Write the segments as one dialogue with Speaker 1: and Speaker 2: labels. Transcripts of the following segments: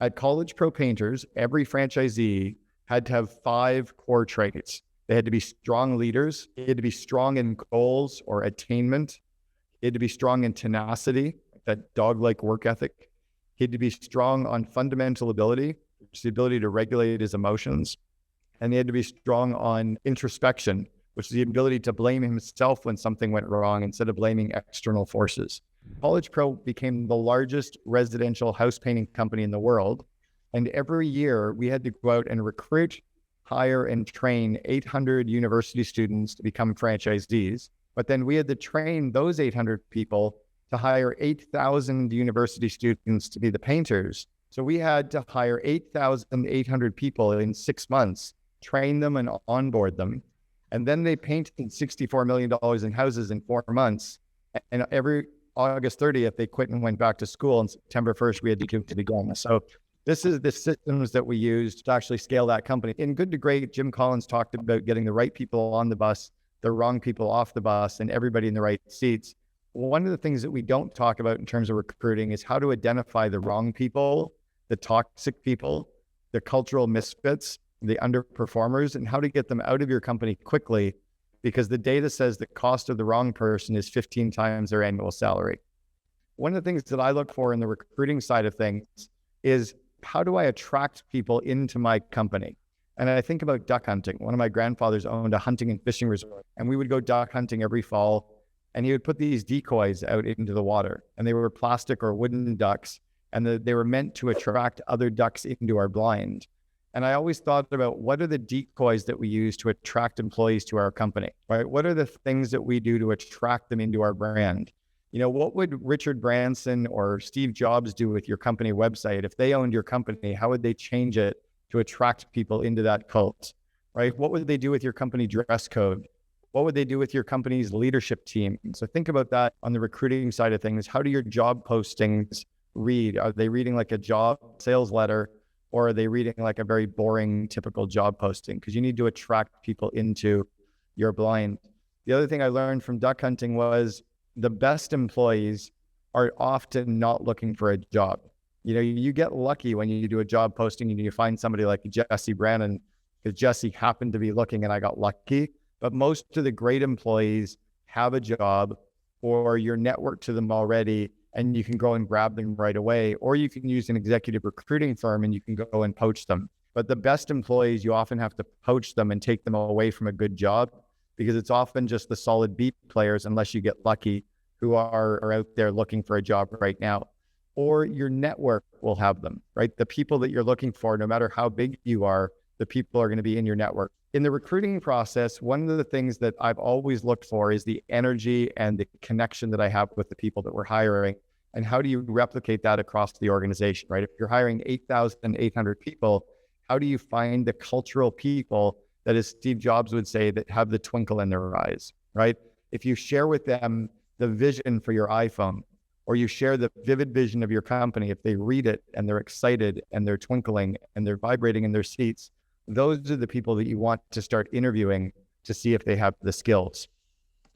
Speaker 1: At College Pro Painters, every franchisee had to have 5 core traits. They had to be strong leaders. They had to be strong in goals or attainment. He had to be strong in tenacity, that dog-like work ethic. He had to be strong on fundamental ability, which is the ability to regulate his emotions. And he had to be strong on introspection, which is the ability to blame himself when something went wrong instead of blaming external forces. College Pro became the largest residential house painting company in the world. And every year we had to go out and recruit, hire, and train 800 university students to become franchisees. But then we had to train those 800 people to hire 8,000 university students to be the painters. So we had to hire 8,800 people in 6 months, train them and onboard them. And then they painted $64 million in houses in 4 months. And every August 30th, they quit and went back to school. And September 1st, we had to give to the government. So this is the systems that we used to actually scale that company. In Good to Great, Jim Collins talked about getting the right people on the bus, the wrong people off the bus, and everybody in the right seats. One of the things that we don't talk about in terms of recruiting is how to identify the wrong people, the toxic people, the cultural misfits, the underperformers, and how to get them out of your company quickly, because the data says the cost of the wrong person is 15 times their annual salary. One of the things that I look for in the recruiting side of things is, how do I attract people into my company? And I think about duck hunting. One of my grandfathers owned a hunting and fishing resort, and we would go duck hunting every fall, and he would put these decoys out into the water, and they were plastic or wooden ducks, and they were meant to attract other ducks into our blind. And I always thought about, what are the decoys that we use to attract employees to our company, right? What are the things that we do to attract them into our brand? You know, what would Richard Branson or Steve Jobs do with your company website? If they owned your company, how would they change it to attract people into that cult, right? What would they do with your company dress code? What would they do with your company's leadership team? So think about that on the recruiting side of things. How do your job postings read? Are they reading like a job sales letter, or are they reading like a very boring, typical job posting? Because you need to attract people into your blind. The other thing I learned from duck hunting was the best employees are often not looking for a job. You know, you get lucky when you do a job posting and you find somebody like Jesse Brannon, because Jesse happened to be looking and I got lucky. But most of the great employees have a job, or you're networked to them already and you can go and grab them right away, or you can use an executive recruiting firm and you can go and poach them. But the best employees, you often have to poach them and take them away from a good job, because it's often just the solid B players, unless you get lucky, who are out there looking for a job right now. Or your network will have them, right? The people that you're looking for, no matter how big you are, the people are going to be in your network. In the recruiting process, one of the things that I've always looked for is the energy and the connection that I have with the people that we're hiring. And how do you replicate that across the organization, right? If you're hiring 8,800 people, how do you find the cultural people that, as Steve Jobs would say, that have the twinkle in their eyes, right? If you share with them the vision for your iPhone, or you share the vivid vision of your company, if they read it and they're excited and they're twinkling and they're vibrating in their seats, those are the people that you want to start interviewing to see if they have the skills.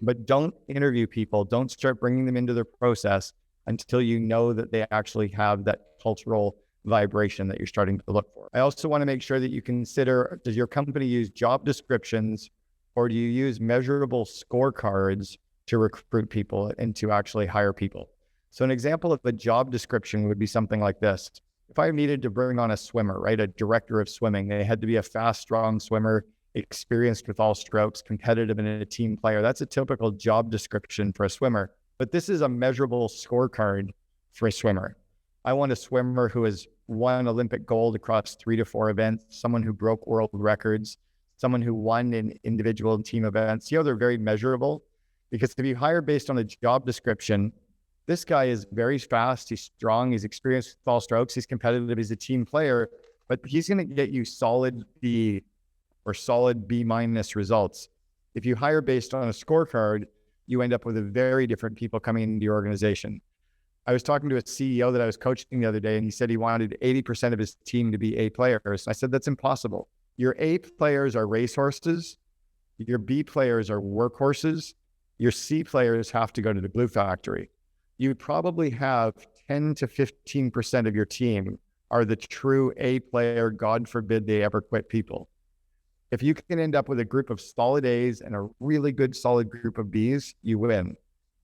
Speaker 1: But don't interview people, don't start bringing them into the process until you know that they actually have that cultural vibration that you're starting to look for. I also want to make sure that you consider, does your company use job descriptions, or do you use measurable scorecards to recruit people and to actually hire people? So an example of a job description would be something like this. If I needed to bring on a swimmer, right, a director of swimming, they had to be a fast, strong swimmer, experienced with all strokes, competitive and a team player. That's a typical job description for a swimmer. But this is a measurable scorecard for a swimmer. I want a swimmer who has won Olympic gold across 3 to 4 events, someone who broke world records, someone who won in individual and team events. You know, they're very measurable, because if you hire based on a job description, this guy is very fast, he's strong, he's experienced with all strokes, he's competitive, he's a team player, but he's going to get you solid B or solid B- results. If you hire based on a scorecard, you end up with a very different people coming into your organization. I was talking to a CEO that I was coaching the other day, and he said he wanted 80% of his team to be A players. I said, that's impossible. Your A players are racehorses, your B players are workhorses, your C players have to go to the glue factory. You probably have 10 to 15% of your team are the true A player, God forbid they ever quit people. If you can end up with a group of solid A's and a really good solid group of B's, you win.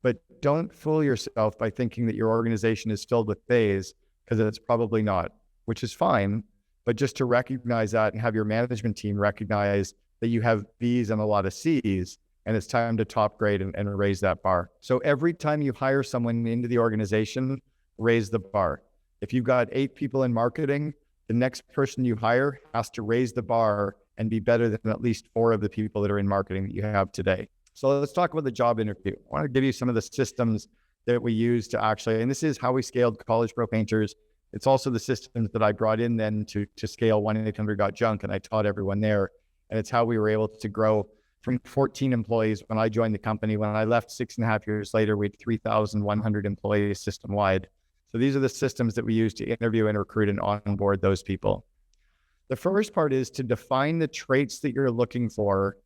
Speaker 1: But don't fool yourself by thinking that your organization is filled with A's, because it's probably not, which is fine. But just to recognize that and have your management team recognize that you have B's and a lot of C's, and it's time to top grade and raise that bar. So every time you hire someone into the organization, raise the bar. If you've got 8 people in marketing, the next person you hire has to raise the bar and be better than at least 4 of the people that are in marketing that you have today. So let's talk about the job interview. I want to give you some of the systems that we use to actually, and this is how we scaled College Pro Painters. It's also the systems that I brought in then to scale 1-800-GOT-JUNK, and I taught everyone there. And it's how we were able to grow from 14 employees when I joined the company. When I left 6.5 years later, we had 3,100 employees system-wide. So these are the systems that we use to interview and recruit and onboard those people. The first part is to define the traits that you're looking for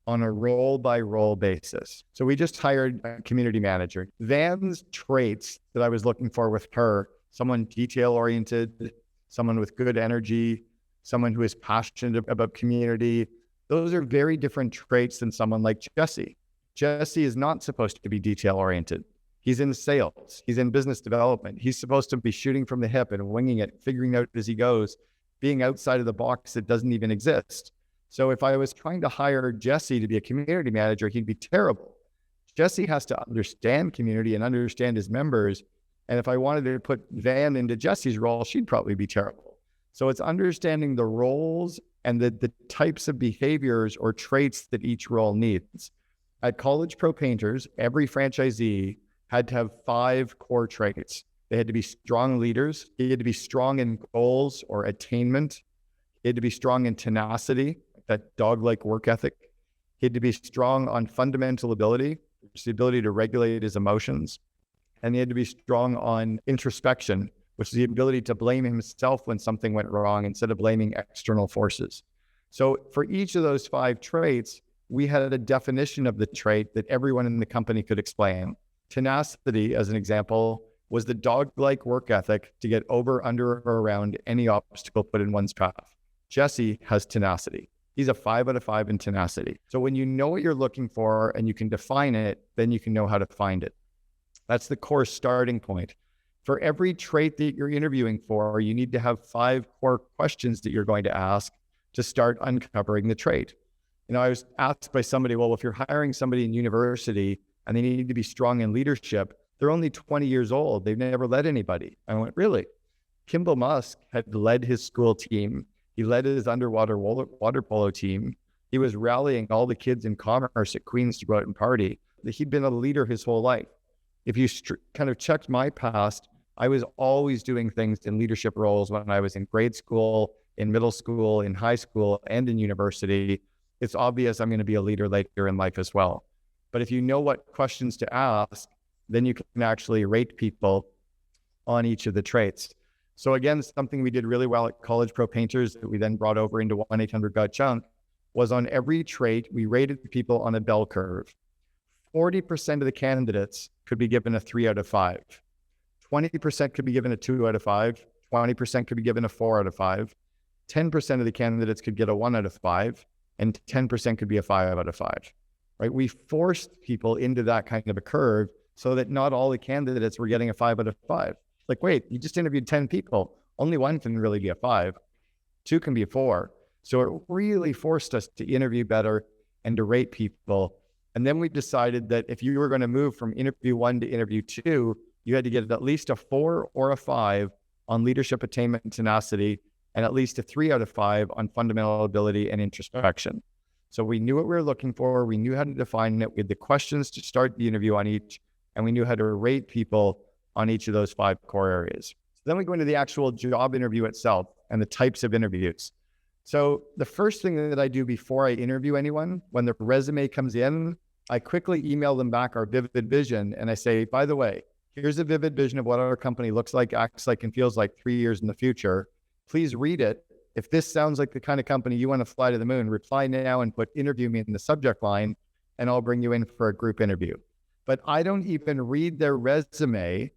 Speaker 1: on a role-by-role basis. So we just hired a community manager. Van's traits that I was looking for with her, someone detail-oriented, someone with good energy, someone who is passionate about community, those are very different traits than someone like Jesse. Jesse is not supposed to be detail-oriented. He's in sales. He's in business development. He's supposed to be shooting from the hip and winging it, figuring out as he goes, being outside of the box that doesn't even exist. So if I was trying to hire Jesse to be a community manager, he'd be terrible. Jesse has to understand community and understand his members. And if I wanted to put Van into Jesse's role, she'd probably be terrible. So it's understanding the roles and the types of behaviors or traits that each role needs. At College Pro Painters, every franchisee had to have 5 core traits. They had to be strong leaders. He had to be strong in goals or attainment. He had to be strong in tenacity, that dog-like work ethic. He had to be strong on fundamental ability, which is the ability to regulate his emotions. And he had to be strong on introspection, which is the ability to blame himself when something went wrong instead of blaming external forces. So for each of those 5 traits, we had a definition of the trait that everyone in the company could explain. Tenacity, as an example, was the dog-like work ethic to get over, under, or around any obstacle put in one's path. Jesse has tenacity. He's a 5 out of 5 in tenacity. So when you know what you're looking for and you can define it, then you can know how to find it. That's the core starting point. For every trait that you're interviewing for, you need to have 5 core questions that you're going to ask to start uncovering the trait. You know, I was asked by somebody, well, if you're hiring somebody in university and they need to be strong in leadership, they're only 20 years old. They've never led anybody. I went, really? Kimball Musk had led his school team. He led his underwater water polo team. He was rallying all the kids in commerce at Queens to go out and party. He'd been a leader his whole life. If you kind of checked my past, I was always doing things in leadership roles when I was in grade school, in middle school, in high school, and in university. It's obvious I'm going to be a leader later in life as well. But if you know what questions to ask, then you can actually rate people on each of the traits. So again, something we did really well at College Pro Painters that we then brought over into 1-800-GOT-JUNK was on every trait, we rated people on a bell curve. 40% of the candidates could be given a 3 out of 5. 20% could be given a 2 out of 5. 20% could be given a 4 out of 5. 10% of the candidates could get a 1 out of 5. And 10% could be a 5 out of 5. Right? We forced people into that kind of a curve so that not all the candidates were getting a 5 out of 5. Like, wait, you just interviewed 10 people. Only 1 can really be a 5. 2 can be a 4. So it really forced us to interview better and to rate people. And then we decided that if you were going to move from interview 1 to interview 2, you had to get at least a 4 or a 5 on leadership attainment and tenacity, and at least a 3 out of 5 on fundamental ability and introspection. So we knew what we were looking for. We knew how to define it. We had the questions to start the interview on each, and we knew how to rate people on each of those 5 core areas. So then we go into the actual job interview itself and the types of interviews. So the first thing that I do before I interview anyone, when the resume comes in, I quickly email them back our vivid vision. And I say, by the way, here's a vivid vision of what our company looks like, acts like, and feels like 3 years in the future. Please read it. If this sounds like the kind of company you want to fly to the moon, reply now and put interview me in the subject line, and I'll bring you in for a group interview. But I don't even read their resume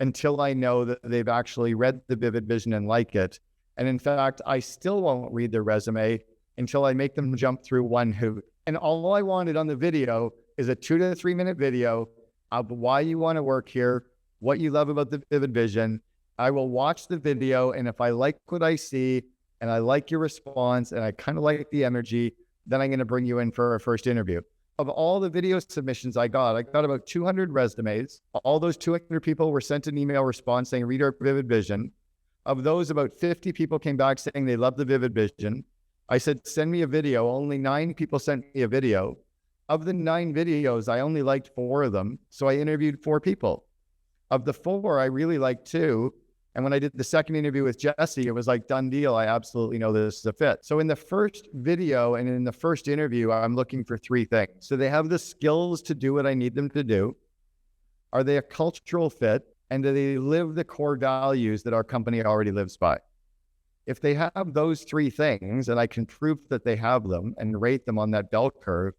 Speaker 1: until I know that they've actually read the Vivid Vision and like it. And in fact, I still won't read their resume until I make them jump through one hoop. And all I wanted on the video is a 2 to 3 minute video of why you want to work here, what you love about the Vivid Vision. I will watch the video, and if I like what I see and I like your response and I kind of like the energy, then I'm going to bring you in for our first interview. Of all the video submissions I got about 200 resumes. All those 200 people were sent an email response saying, read our Vivid Vision. Of those, about 50 people came back saying they love the Vivid Vision. I said, send me a video. Only 9 people sent me a video. Of the 9 videos, I only liked 4 of them. So I interviewed 4 people. Of the 4, I really liked 2. And when I did the second interview with Jesse, it was like, done deal. I absolutely know this is a fit. So in the first video and in the first interview, I'm looking for 3 things. So they have the skills to do what I need them to do. Are they a cultural fit? And do they live the core values that our company already lives by? If they have those 3 things, and I can prove that they have them and rate them on that bell curve,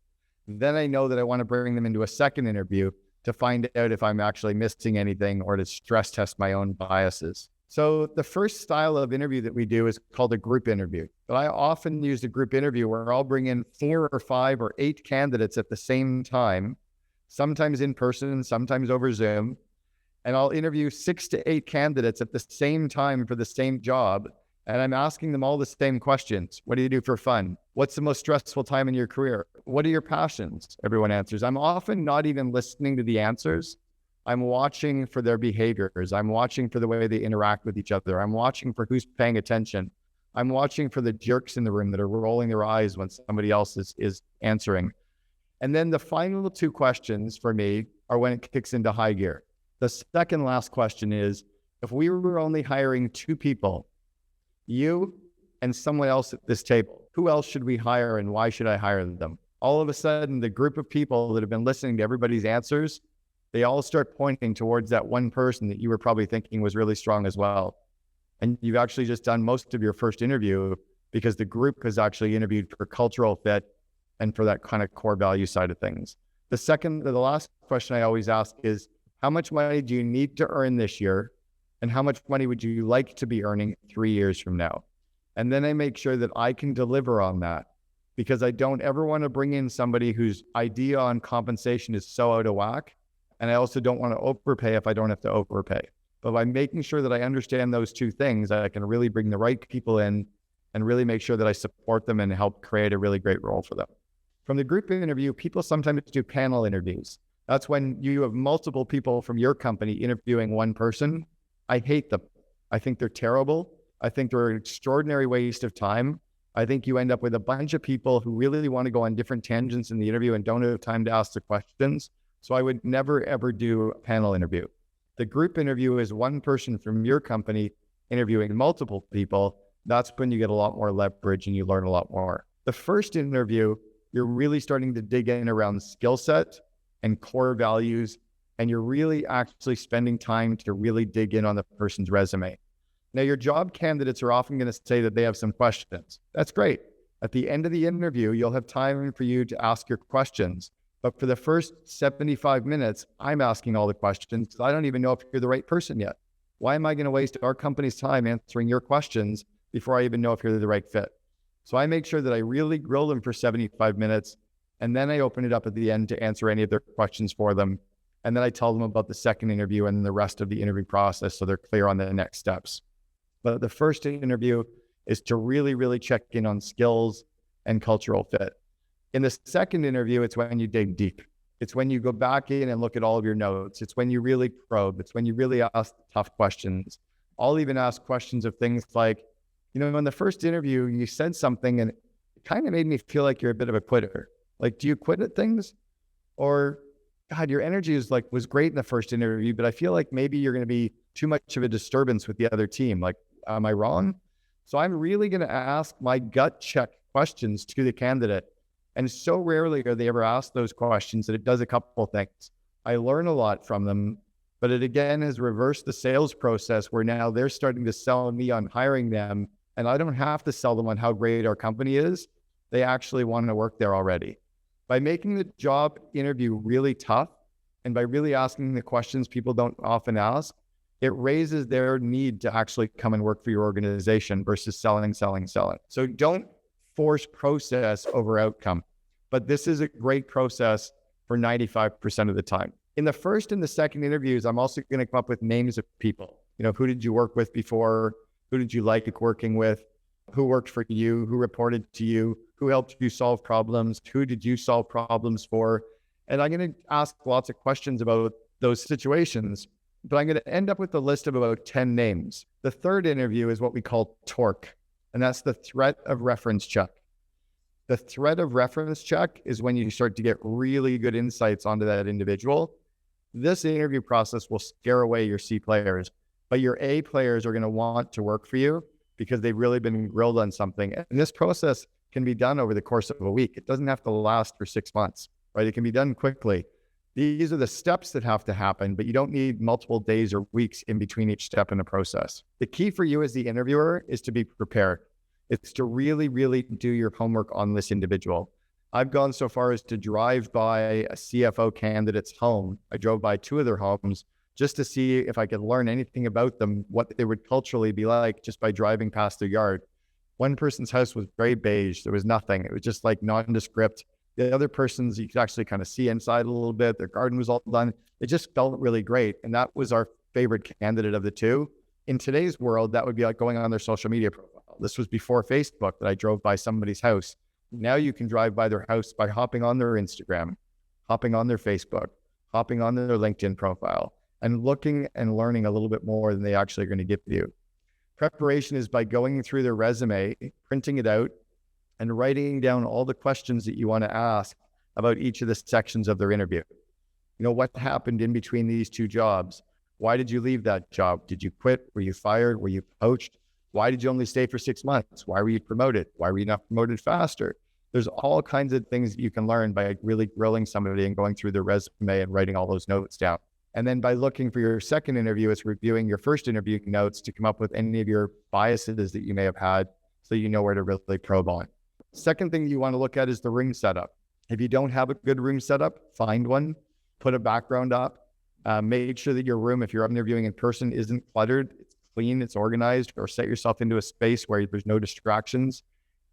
Speaker 1: then I know that I want to bring them into a second interview to find out if I'm actually missing anything or to stress test my own biases. So the first style of interview that we do is called a group interview. But I often use a group interview where I'll bring in 4 or 5 or 8 candidates at the same time, sometimes in person, sometimes over Zoom. And I'll interview 6 to 8 candidates at the same time for the same job. And I'm asking them all the same questions. What do you do for fun? What's the most stressful time in your career? What are your passions? Everyone answers. I'm often not even listening to the answers. I'm watching for their behaviors. I'm watching for the way they interact with each other. I'm watching for who's paying attention. I'm watching for the jerks in the room that are rolling their eyes when somebody else is answering. And then the final 2 questions for me are when it kicks into high gear. The second last question is, if we were only hiring 2 people, you and someone else at this table, who else should we hire and why should I hire them? All of a sudden, the group of people that have been listening to everybody's answers, they all start pointing towards that one person that you were probably thinking was really strong as well. And you've actually just done most of your first interview because the group has actually interviewed for cultural fit and for that kind of core value side of things. The last question I always ask is, how much money do you need to earn this year? And how much money would you like to be earning 3 years from now? And then I make sure that I can deliver on that, because I don't ever want to bring in somebody whose idea on compensation is so out of whack. And I also don't want to overpay if I don't have to overpay. But by making sure that I understand those 2 things, I can really bring the right people in and really make sure that I support them and help create a really great role for them. From the group interview, people sometimes do panel interviews. That's when you have multiple people from your company interviewing one person. I hate them. I think they're terrible. I think they're an extraordinary waste of time. I think you end up with a bunch of people who really want to go on different tangents in the interview and don't have time to ask the questions. So I would never, ever do a panel interview. The group interview is one person from your company interviewing multiple people. That's when you get a lot more leverage and you learn a lot more. The first interview, you're really starting to dig in around skill set and core values, and you're really actually spending time to really dig in on the person's resume. Now, your job candidates are often going to say that they have some questions. That's great. At the end of the interview, you'll have time for you to ask your questions. But for the first 75 minutes, I'm asking all the questions because I don't even know if you're the right person yet. Why am I going to waste our company's time answering your questions before I even know if you're the right fit? So I make sure that I really grill them for 75 minutes, and then I open it up at the end to answer any of their questions for them. And then I tell them about the second interview and the rest of the interview process so they're clear on the next steps. But the first interview is to really, really check in on skills and cultural fit. In the second interview, it's when you dig deep. It's when you go back in and look at all of your notes. It's when you really probe. It's when you really ask tough questions. I'll even ask questions of things like, in the first interview, you said something and it kind of made me feel like you're a bit of a quitter. Like, do you quit at things? Or, God, your energy was great in the first interview, but I feel like maybe you're going to be too much of a disturbance with the other team. Like, am I wrong? So I'm really going to ask my gut check questions to the candidate. And so rarely are they ever asked those questions that it does a couple things. I learn a lot from them, but it again has reversed the sales process where now they're starting to sell me on hiring them. And I don't have to sell them on how great our company is. They actually want to work there already. By making the job interview really tough and by really asking the questions people don't often ask, it raises their need to actually come and work for your organization versus selling. So don't force process over outcome. But this is a great process for 95% of the time. In the first and the second interviews, I'm also going to come up with names of people. Who did you work with before? Who did you like working with? Who worked for you? Who reported to you? Who helped you solve problems? Who did you solve problems for? And I'm going to ask lots of questions about those situations, but I'm going to end up with a list of about 10 names. The third interview is what we call torque, and that's the threat of reference check. The threat of reference check is when you start to get really good insights onto that individual. This interview process will scare away your C players, but your A players are going to want to work for you because they've really been grilled on something. And this process can be done over the course of a week. It doesn't have to last for 6 months, right? It can be done quickly. These are the steps that have to happen, but you don't need multiple days or weeks in between each step in the process. The key for you as the interviewer is to be prepared. It's to really, really do your homework on this individual. I've gone so far as to drive by a CFO candidate's home. I drove by 2 of their homes just to see if I could learn anything about them, what they would culturally be like just by driving past their yard. One person's house was very beige. There was nothing. It was just like nondescript. The other person's, you could actually kind of see inside a little bit. Their garden was all done. It just felt really great. And that was our favorite candidate of the 2. In today's world, that would be like going on their social media profile. This was before Facebook that I drove by somebody's house. Now you can drive by their house by hopping on their Instagram, hopping on their Facebook, hopping on their LinkedIn profile, and looking and learning a little bit more than they actually are going to give you. Preparation is by going through their resume, printing it out, and writing down all the questions that you want to ask about each of the sections of their interview. What happened in between these 2 jobs? Why did you leave that job? Did you quit? Were you fired? Were you poached? Why did you only stay for 6 months? Why were you promoted? Why were you not promoted faster? There's all kinds of things that you can learn by really grilling somebody and going through their resume and writing all those notes down. And then by looking for your second interview, it's reviewing your first interview notes to come up with any of your biases that you may have had so you know where to really probe on. Second thing you want to look at is the room setup. If you don't have a good room setup, find one, put a background up, make sure that your room, if you're interviewing in person, isn't cluttered, it's clean, it's organized, or set yourself into a space where there's no distractions.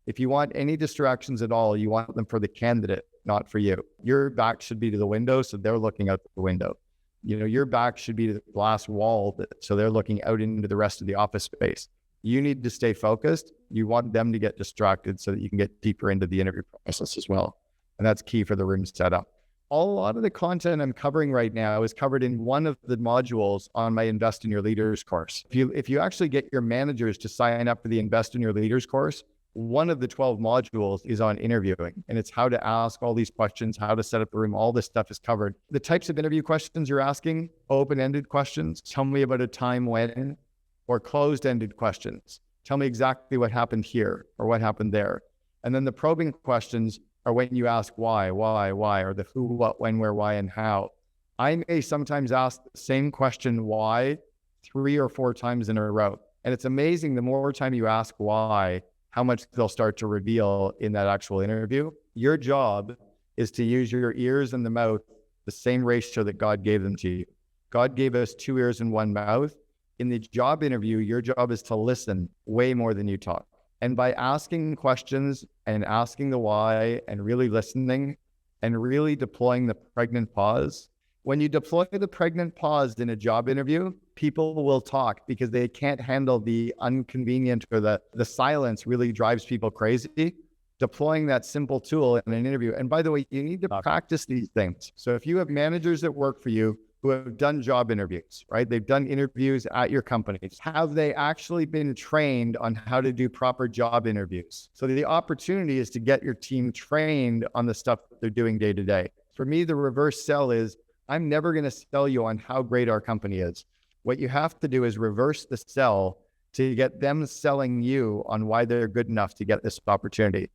Speaker 1: If you want any distractions at all, you want them for the candidate, not for you. Your back should be to the window, so they're looking out the window. Your back should be to the glass wall, so they're looking out into the rest of the office space. You need to stay focused. You want them to get distracted so that you can get deeper into the interview process as well. And that's key for the room setup. A lot of the content I'm covering right now is covered in one of the modules on my Invest in Your Leaders course. If you actually get your managers to sign up for the Invest in Your Leaders course, one of the 12 modules is on interviewing, and it's how to ask all these questions, how to set up the room. All this stuff is covered. The types of interview questions you're asking, open-ended questions, tell me about a time when, or closed-ended questions. Tell me exactly what happened here or what happened there. And then the probing questions are when you ask why, or the who, what, when, where, why, and how. I may sometimes ask the same question, why, 3 or 4 times in a row. And it's amazing the more time you ask why, how much they'll start to reveal in that actual interview. Your job is to use your ears and the mouth the same ratio that God gave them to you. God gave us 2 ears and 1 mouth. In the job interview, your job is to listen way more than you talk. And by asking questions and asking the why and really listening and really deploying the pregnant pause, when you deploy the pregnant pause in a job interview, people will talk because they can't handle the inconvenient or the silence really drives people crazy. Deploying that simple tool in an interview. And by the way, you need to practice these things. So if you have managers that work for you who have done job interviews, right? They've done interviews at your companies. Have they actually been trained on how to do proper job interviews? So the opportunity is to get your team trained on the stuff that they're doing day to day. For me, the reverse sell is, I'm never going to sell you on how great our company is. What you have to do is reverse the sell to get them selling you on why they're good enough to get this opportunity.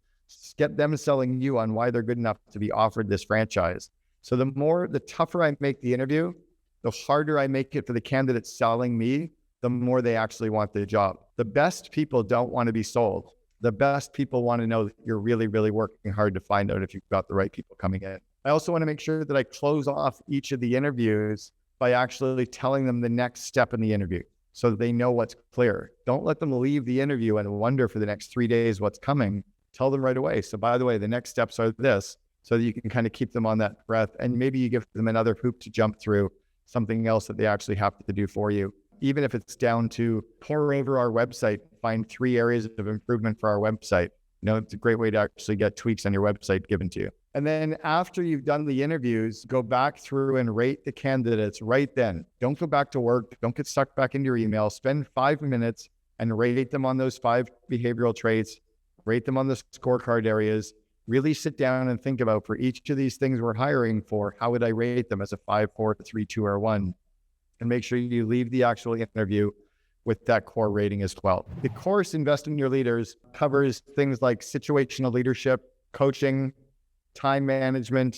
Speaker 1: Get them selling you on why they're good enough to be offered this franchise. So the tougher I make the interview, the harder I make it for the candidate selling me, the more they actually want the job. The best people don't want to be sold. The best people want to know that you're really, really working hard to find out if you've got the right people coming in. I also want to make sure that I close off each of the interviews by actually telling them the next step in the interview so that they know what's clear. Don't let them leave the interview and wonder for the next 3 days what's coming. Tell them right away. So by the way, the next steps are this, so that you can kind of keep them on that breath. And maybe you give them another hoop to jump through, something else that they actually have to do for you. Even if it's down to pour over our website, find 3 areas of improvement for our website. It's a great way to actually get tweaks on your website given to you. And then after you've done the interviews, go back through and rate the candidates right then. Don't go back to work. Don't get sucked back into your email. Spend 5 minutes and rate them on those 5 behavioral traits, rate them on the scorecard areas. Really sit down and think about, for each of these things we're hiring for, how would I rate them as a 5, 4, 3, 2, or 1? And make sure you leave the actual interview with that core rating as well. The course, Invest in Your Leaders, covers things like situational leadership, coaching, time management,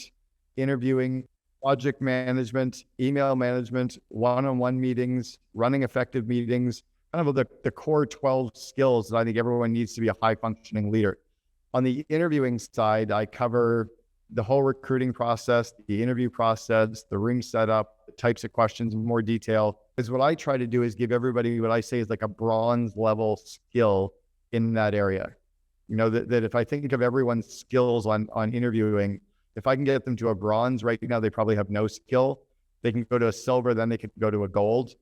Speaker 1: interviewing, project management, email management, one-on-one meetings, running effective meetings, kind of the core 12 skills that I think everyone needs to be a high-functioning leader. On the interviewing side, I cover the whole recruiting process, the interview process, the room setup, the types of questions in more detail. Because what I try to do is give everybody what I say is like a bronze level skill in that area. That if I think of everyone's skills on interviewing, if I can get them to a bronze, right now they probably have no skill. They can go to a silver, then they can go to a gold.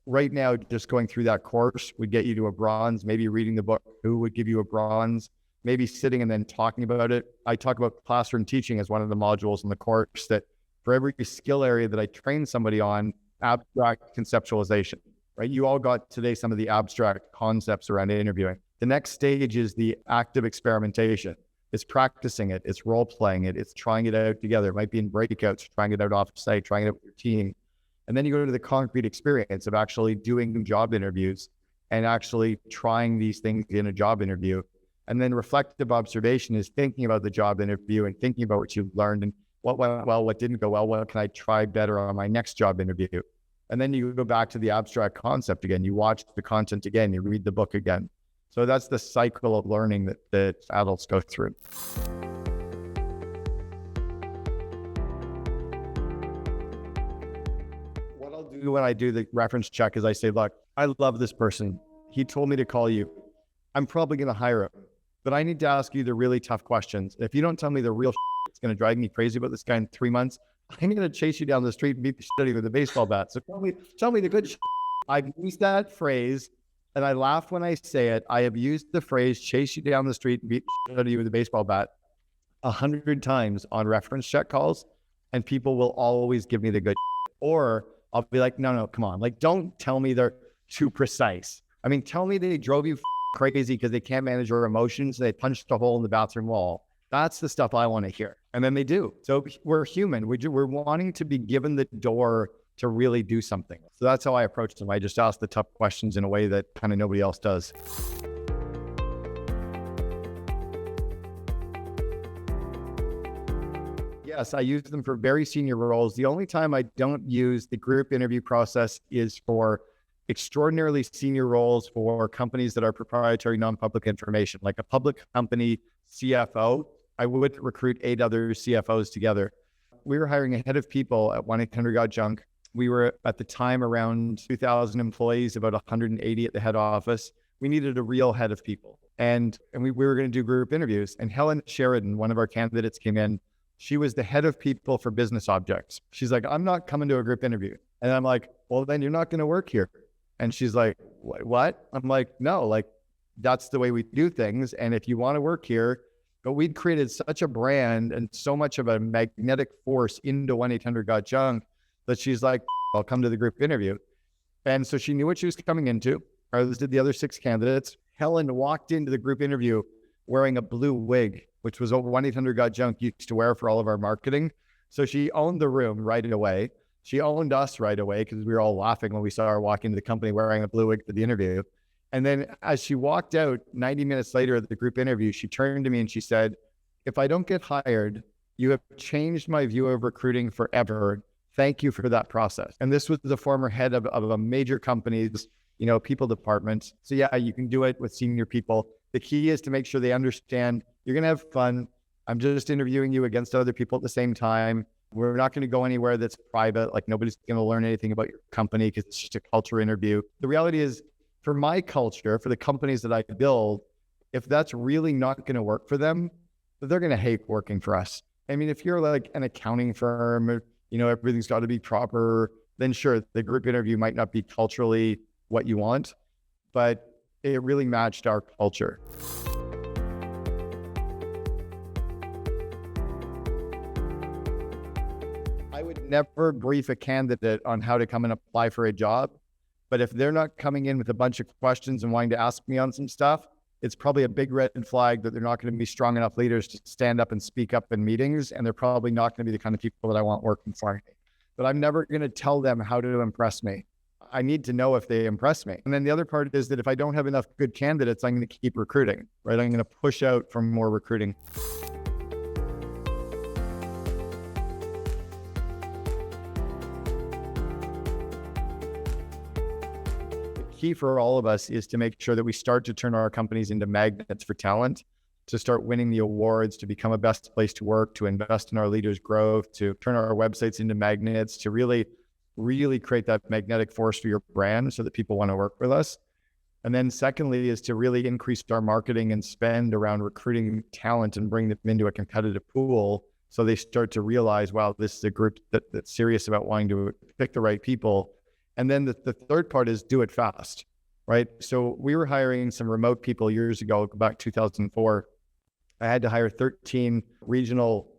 Speaker 1: Right now, just going through that course would get you to a bronze. Maybe reading the book Who would give you a bronze. Maybe sitting and then talking about it. I talk about classroom teaching as one of the modules in the course, that for every skill area that I train somebody on, abstract conceptualization, right? You all got today some of the abstract concepts around interviewing. The next stage is the active experimentation. It's practicing it. It's role playing it. It's trying it out together. It might be in breakouts, trying it out off site, trying it out with your team. And then you go to the concrete experience of actually doing job interviews and actually trying these things in a job interview. And then reflective observation is thinking about the job interview and thinking about what you've learned and what went well, what didn't go well, what can I try better on my next job interview. And then you go back to the abstract concept again. You watch the content again, you read the book again. So that's the cycle of learning that adults go through. What I'll do when I do the reference check is I say, look, I love this person. He told me to call you. I'm probably going to hire him, but I need to ask you the really tough questions. If you don't tell me the real it's going to drive me crazy about this guy in 3 months, I'm going to chase you down the street and beat the shit out of you with a baseball bat. So tell me the good shit. I've used that phrase and I laugh when I say it. I have used the phrase chase you down the street and beat the shit out of you with a baseball bat 100 times on reference check calls, and people will always give me the good shit. Or I'll be like, no, come on. Like, don't tell me they're too precise. I mean, tell me they drove you crazy because they can't manage their emotions. They punched a hole in the bathroom wall. That's the stuff I want to hear. And then they do. So we're human. We're wanting to be given the door to really do something. So that's how I approach them. I just ask the tough questions in a way that kind of nobody else does. Yes, I use them for very senior roles. The only time I don't use the group interview process is for extraordinarily senior roles for companies that are proprietary non-public information, like a public company CFO. I would recruit 8 other CFOs together. We were hiring a head of people at 1-800-GOT-JUNK. We were at the time around 2,000 employees, about 180 at the head office. We needed a real head of people. And we were going to do group interviews. And Helen Sheridan, one of our candidates, came in. She was the head of people for business objects. She's like, I'm not coming to a group interview. And I'm like, well, then you're not going to work here. And she's like, what? I'm like, no, like that's the way we do things. And if you want to work here, but we'd created such a brand and so much of a magnetic force into 1-800-GOT-JUNK that she's like, I'll come to the group interview. And so she knew what she was coming into. As did the other 6 candidates. Helen walked into the group interview wearing a blue wig, which was what 1-800-GOT-JUNK used to wear for all of our marketing. So she owned the room right away. She owned us right away because we were all laughing when we saw her walk into the company wearing a blue wig for the interview. And then as she walked out 90 minutes later at the group interview, she turned to me and she said, if I don't get hired, you have changed my view of recruiting forever. Thank you for that process. And this was the former head of a major company's, people department. So yeah, you can do it with senior people. The key is to make sure they understand you're going to have fun. I'm just interviewing you against other people at the same time. We're not going to go anywhere that's private. Like nobody's going to learn anything about your company because it's just a culture interview. The reality is, for my culture, for the companies that I build, if that's really not going to work for them, they're going to hate working for us. I mean, if you're like an accounting firm, or, everything's got to be proper, then sure, the group interview might not be culturally what you want, but it really matched our culture. I would never brief a candidate on how to come and apply for a job, but if they're not coming in with a bunch of questions and wanting to ask me on some stuff, it's probably a big red flag that they're not going to be strong enough leaders to stand up and speak up in meetings, and they're probably not going to be the kind of people that I want working for me. But I'm never going to tell them how to impress me. I need to know if they impress me. And then the other part is that if I don't have enough good candidates, I'm going to keep recruiting, right? I'm going to push out for more recruiting. Key for all of us is to make sure that we start to turn our companies into magnets for talent, to start winning the awards, to become a best place to work, to invest in our leaders' growth, to turn our websites into magnets, to really create that magnetic force for your brand so that people want to work with us. And then secondly is to really increase our marketing and spend around recruiting talent and bring them into a competitive pool so they start to realize, wow, this is a group that's serious about wanting to pick the right people. And then the third part is do it fast, right? So we were hiring some remote people years ago, back 2004. I had to hire 13 regional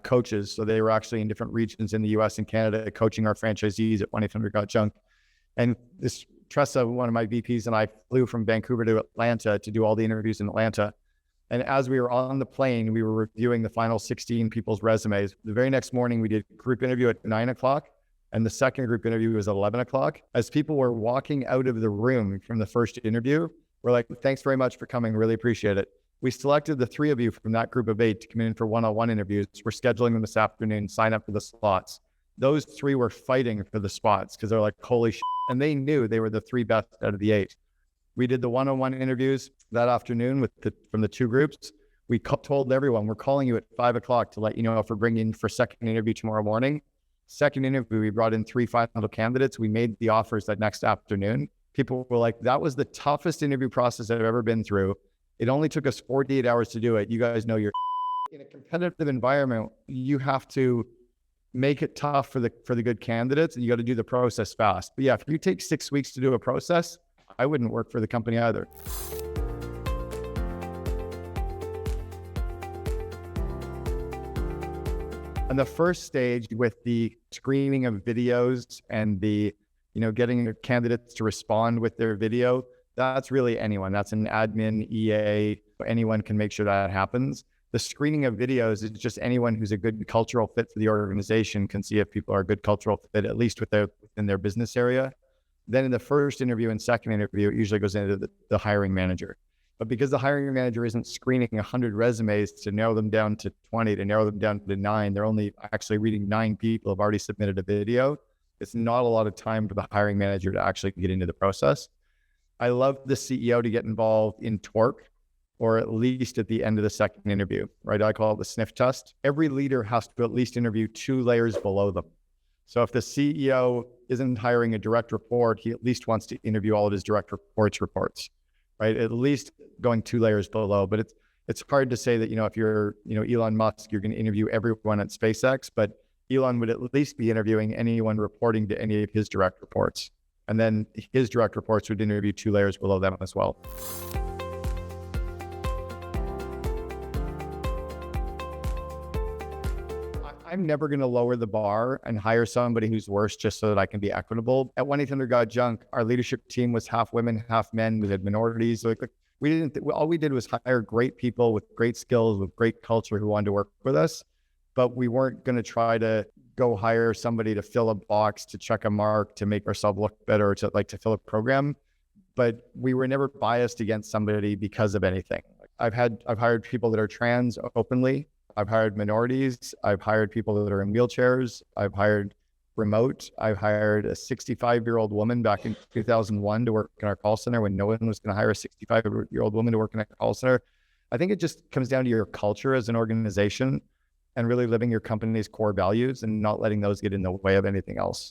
Speaker 1: coaches. So they were actually in different regions in the US and Canada, coaching our franchisees at 1-800-GOT-JUNK. And this Tressa, one of my VPs, and I flew from Vancouver to Atlanta to do all the interviews in Atlanta. And as we were on the plane, we were reviewing the final 16 people's resumes. The very next morning, we did a group interview at 9:00. And the second group interview was at 11:00. As people were walking out of the room from the first interview, we're like, thanks very much for coming. Really appreciate it. We selected the 3 of you from that group of 8 to come in for one-on-one interviews. We're scheduling them this afternoon, sign up for the slots. Those 3 were fighting for the spots because they're like, holy shit. And they knew they were the 3 best out of the 8. We did the one-on-one interviews that afternoon from the 2 groups. We told everyone, we're calling you at 5:00 to let you know if we're bringing in for second interview tomorrow morning. Second interview, we brought in 3 final candidates. We made the offers that next afternoon. People were like, that was the toughest interview process I've ever been through. It only took us 48 hours to do it. You guys know you're in a competitive environment. You have to make it tough for the good candidates, and you got to do the process fast. But yeah, if you take 6 weeks to do a process, I wouldn't work for the company either. And the first stage with the screening of videos and the, getting the candidates to respond with their video, that's really anyone. That's an admin, EA, anyone can make sure that happens. The screening of videos is just anyone who's a good cultural fit for the organization can see if people are a good cultural fit, at least within their business area. Then in the first interview and second interview, it usually goes into the hiring manager. But because the hiring manager isn't screening 100 resumes to narrow them down to 20, to narrow them down to 9, they're only actually reading 9 people who have already submitted a video. It's not a lot of time for the hiring manager to actually get into the process. I love the CEO to get involved in torque, or at least at the end of the second interview, right? I call it the sniff test. Every leader has to at least interview 2 layers below them. So if the CEO isn't hiring a direct report, he at least wants to interview all of his direct reports, right? At least going 2 layers below. But it's hard to say that, if you're, Elon Musk, you're going to interview everyone at SpaceX, but Elon would at least be interviewing anyone reporting to any of his direct reports. And then his direct reports would interview 2 layers below them as well. I'm never going to lower the bar and hire somebody who's worse just so that I can be equitable. At 1-800-GOT-JUNK, our leadership team was half women, half men. We had minorities. All we did was hire great people with great skills, with great culture who wanted to work with us. But we weren't going to try to go hire somebody to fill a box, to check a mark, to make ourselves look better, to fill a program. But we were never biased against somebody because of anything. I've hired people that are trans openly. I've hired minorities. I've hired people that are in wheelchairs. I've hired remote. I've hired a 65-year-old woman back in 2001 to work in our call center when no one was going to hire a 65-year-old woman to work in a call center. I think it just comes down to your culture as an organization. and really living your company's core values and not letting those get in the way of anything else.